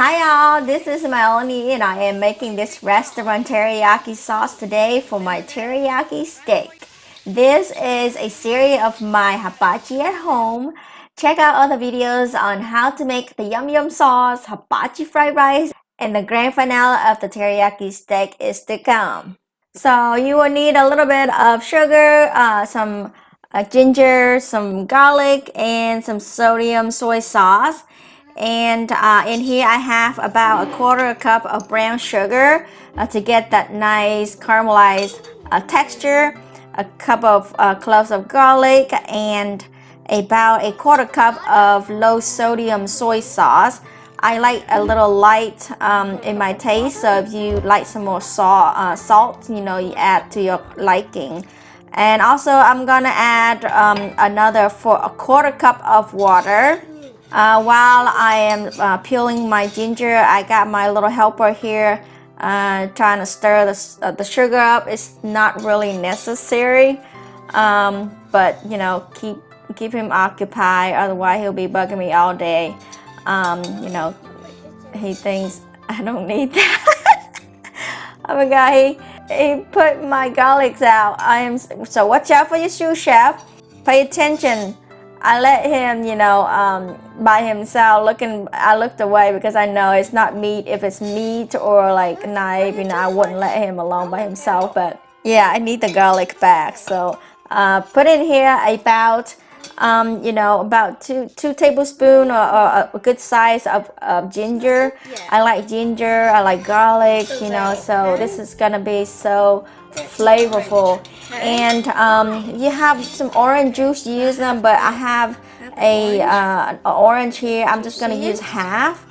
Hi y'all, this is Melanie and I am making this restaurant teriyaki sauce today for my teriyaki steak. This is a series of my hibachi at home. Check out other videos on how to make the yum yum sauce, hibachi fried rice, and the grand finale of the teriyaki steak is to come. So you will need a little bit of sugar, some ginger, some garlic, and some sodium soy sauce. And in here I have about a quarter cup of brown sugar to get that nice caramelized texture, a cup of cloves of garlic, and about a quarter cup of low sodium soy sauce. I like a little light in my taste, so if you like some more salt, you add to your liking. And also I'm gonna add another for a quarter cup of water. While I am peeling my ginger, I got my little helper here trying to stir the sugar up. It's not really necessary, but keep him occupied. Otherwise, he'll be bugging me all day. He thinks I don't need that. Oh my God, he put my garlics out. So watch out for your sous chef. Pay attention. I let him, by himself. I looked away because I know it's not meat. If it's meat or like knife, I wouldn't let him alone by himself. But yeah, I need the garlic back. So put in here about two tablespoons or a good size of ginger. I like ginger. I like garlic. So this is gonna be so flavorful. And if you have some orange juice, use them. But I have an orange here. I'm just gonna use half.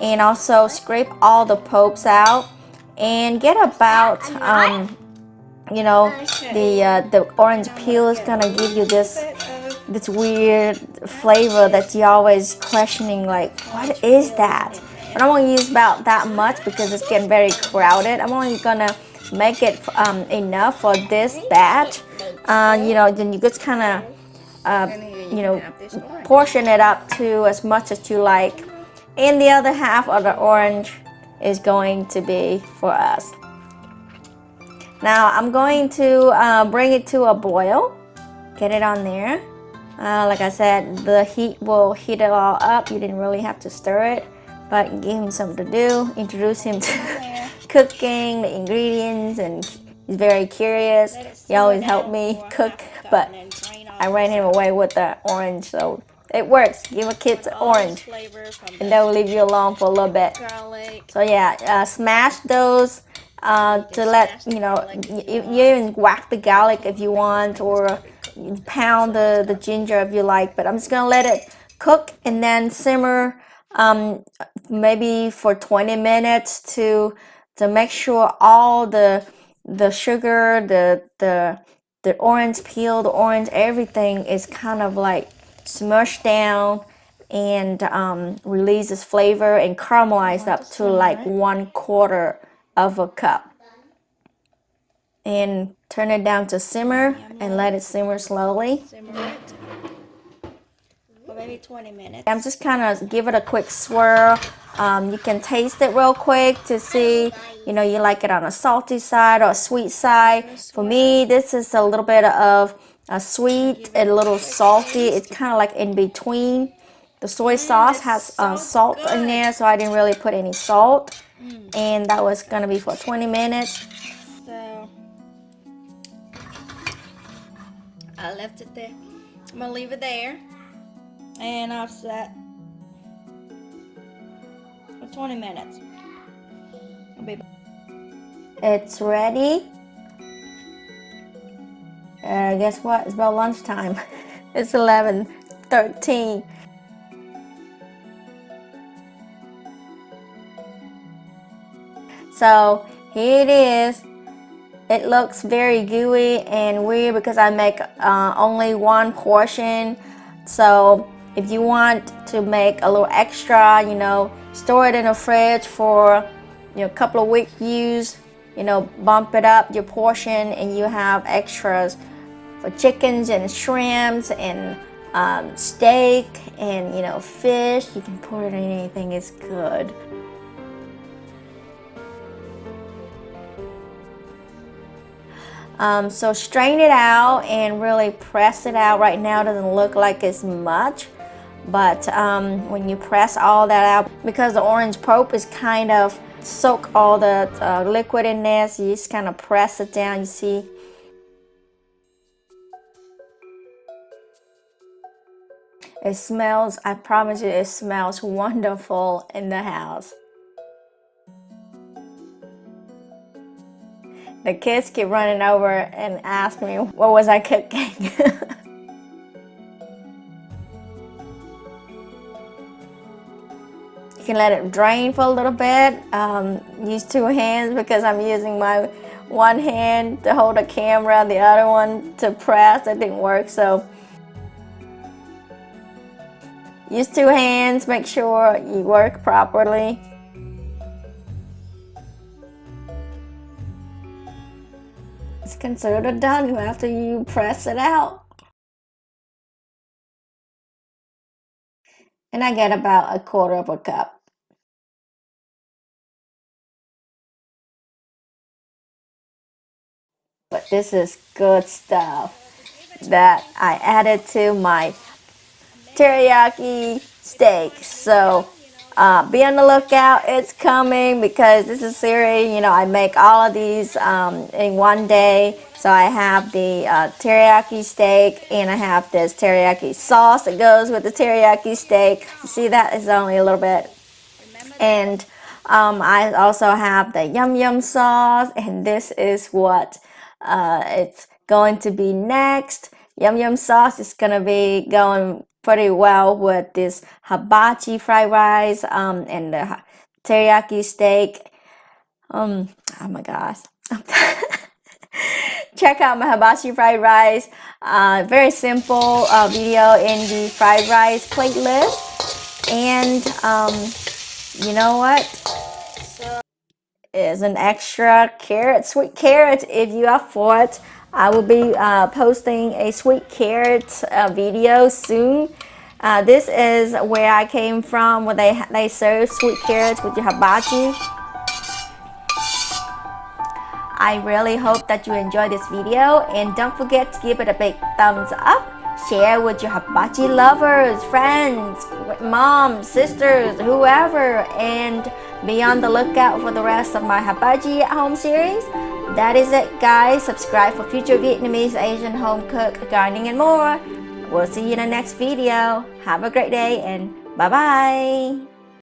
And also scrape all the pulps out and get about the orange peel is gonna give you this weird flavor that you're always questioning, like, what is that? But I'm gonna use about that much because it's getting very crowded. I'm only gonna make it enough for this batch. Then you just kind of portion it up to as much as you like. And the other half of the orange is going to be for us. Now I'm going to bring it to a boil. Get it on there. Like I said, the heat will heat it all up. You didn't really have to stir it, but give him something to do. Introduce him to cooking, the ingredients, and he's very curious. He always helped me cook, but I ran him away with the orange, so it works. Give a kid orange, and they'll leave you alone for a little bit. So yeah, smash those to let you even whack the garlic if you want, or pound the ginger if you like. But I'm just gonna let it cook and then simmer maybe for 20 minutes to make sure all the sugar, the orange peel, the orange, everything is kind of like smushed down and releases flavor and caramelized up to like 1/4 of a cup. And turn it down to simmer and let it simmer slowly. For maybe 20 minutes. I'm just kind of give it a quick swirl. You can taste it real quick to see, you like it on a salty side or a sweet side. For me, this is a little bit of a sweet and a little salty. It's kind of like in between. The soy sauce has salt in there, so I didn't really put any salt. And that was going to be for 20 minutes. So I left it there. I'm going to leave it there and offset for 20 minutes. It's ready. Guess what? It's about lunchtime. It's 11:13. So here it is. It looks very gooey and weird because I make only one portion. So if you want to make a little extra, store it in the fridge for a couple of weeks use. Bump it up your portion and you have extras for chickens and shrimps and steak and fish. You can put it in anything, it's good. So strain it out and really press it out. Right now it doesn't look like it's much, but when you press all that out, because the orange pulp is kind of soak all the liquid in there, so you just kind of press it down. You see, it smells, I promise you, it smells wonderful in the house. The kids keep running over and ask me what was I cooking. You can let it drain for a little bit. Use two hands because I'm using my one hand to hold the camera, the other one to press. It didn't work, so use two hands. Make sure you work properly. It's considered done after you press it out. And I get about a quarter of a cup. But this is good stuff that I added to my teriyaki steak. So be on the lookout. It's coming because this is series. I make all of these in one day. So I have the teriyaki steak, and I have this teriyaki sauce that goes with the teriyaki steak. You see that is only a little bit. And I also have the yum yum sauce, and this is what it's going to be next. Yum yum sauce is gonna be going pretty well with this hibachi fried rice and the teriyaki steak. Oh my gosh. Check out my hibachi fried rice. Very simple video in the fried rice playlist. And you know what? Is an extra carrot, sweet carrot. If you are for it, I will be posting a sweet carrot video soon. This is where I came from, where they serve sweet carrots with your hibachi. I really hope that you enjoyed this video, and don't forget to give it a big thumbs up. Share with your hibachi lovers, friends, moms, sisters, whoever, and be on the lookout for the rest of my hibachi at home series. That is it, guys. Subscribe for future Vietnamese, Asian home cook, gardening, and more. We'll see you in the next video. Have a great day, and bye-bye.